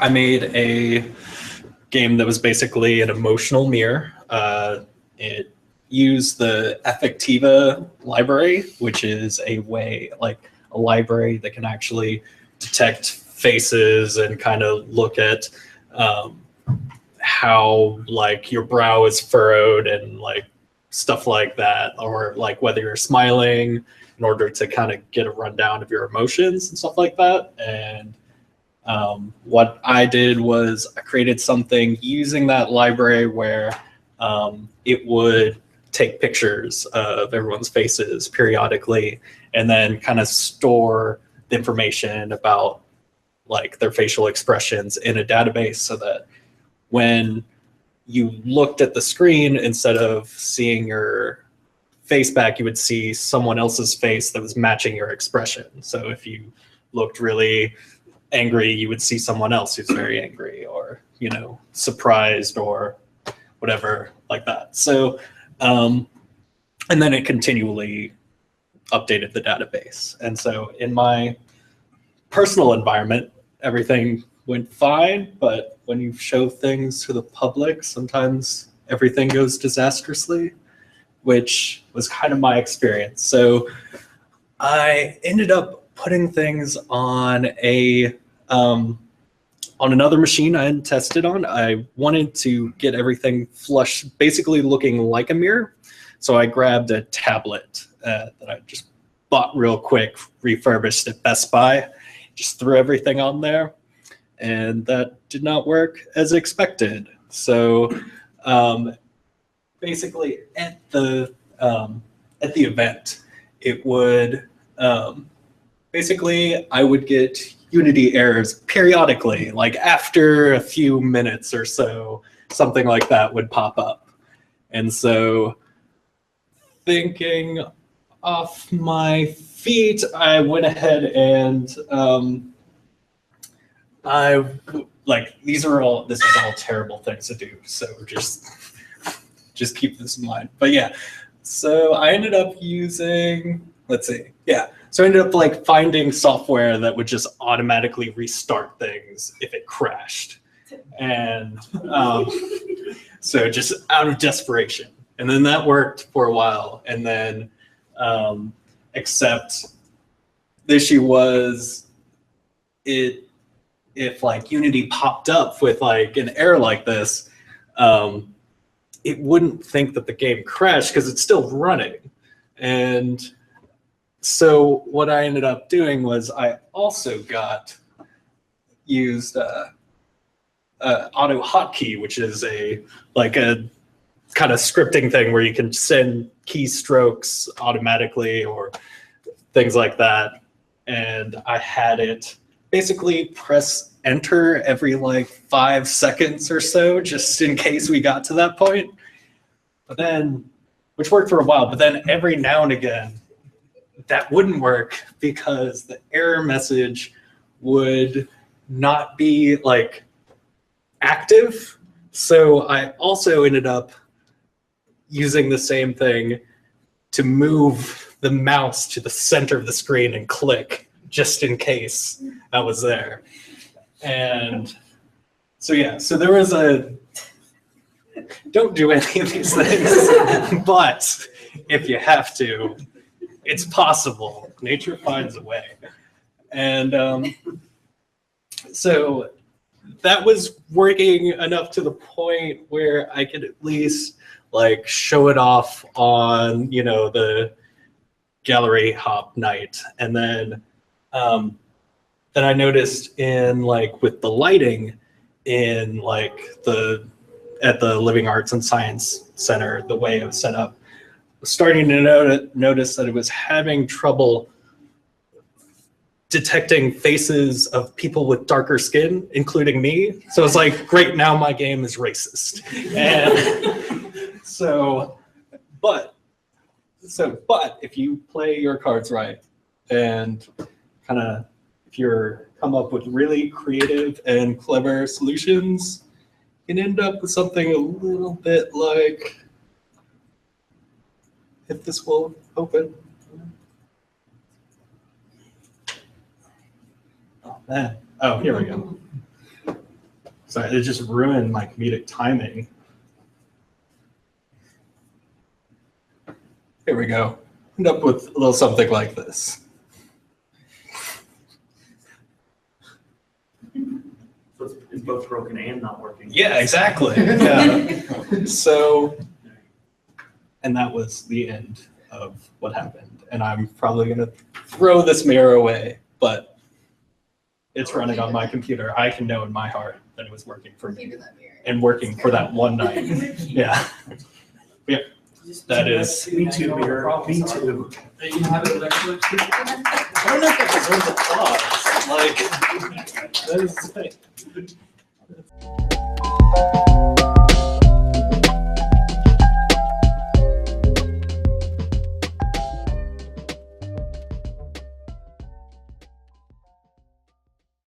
I made a game that was basically an emotional mirror. It used the Affectiva library, which is a library that can actually detect faces and kind of look at how like your brow is furrowed and like stuff like that, or like whether you're smiling, in order to kind of get a rundown of your emotions and stuff like that. And what I did was I created something using that library where it would take pictures of everyone's faces periodically and then kind of store the information about like their facial expressions in a database, so that when you looked at the screen, instead of seeing your face back, you would see someone else's face that was matching your expression. So if you looked really angry, you would see someone else who's very angry, or, you know, surprised or whatever like that. So, and then it continually updated the database. And so in my personal environment, everything went fine, but when you show things to the public, sometimes everything goes disastrously, which was kind of my experience. So I ended up putting things on another machine I hadn't tested on. I wanted to get everything flush, basically looking like a mirror. So I grabbed a tablet that I just bought real quick, refurbished at Best Buy, just threw everything on there, and that did not work as expected. So basically at the event, it would basically I would get Unity errors periodically, like after a few minutes or so, something like that would pop up. And so thinking off my feet, I went ahead and this is all terrible things to do, so just keep this in mind. But yeah, so I ended up using, so I ended up like finding software that would just automatically restart things if it crashed. And so just out of desperation. And then that worked for a while. And then except the issue was if like Unity popped up with like an error like this, it wouldn't think that the game crashed because it's still running. And so what I ended up doing was I also used auto hotkey, which is a kind of scripting thing where you can send keystrokes automatically or things like that. And I had it basically press enter every like 5 seconds or so, just in case we got to that point. But then, which worked for a while, but then every now and again, that wouldn't work because the error message would not be like active. So I also ended up using the same thing to move the mouse to the center of the screen and click, just in case I was there. And so yeah, so there was don't do any of these things, but if you have to, it's possible. Nature finds a way. And so that was working enough to the point where I could at least like show it off on, you know, the gallery hop night. And then I noticed in like with the lighting in like at the Living Arts and Science Center, the way it was set up, starting to notice that it was having trouble detecting faces of people with darker skin, including me. So it's like, great, now my game is racist. And but if you play your cards right and kind of, if you're come up with really creative and clever solutions, you can end up with something a little bit like, if this will open. Oh man, oh, here we go. So it just ruined my comedic timing. Here we go. End up with a little something like this. So it's both broken and not working. Yeah, exactly. Yeah. So, and that was the end of what happened. And I'm probably going to throw this mirror away, but it's running on my computer. I can know in my heart that it was working for me and working for that one night. Yeah. Yeah. That is. Me too, mirror. Me too. You have it next to it? I don't know if that deserves applause. Like, that is.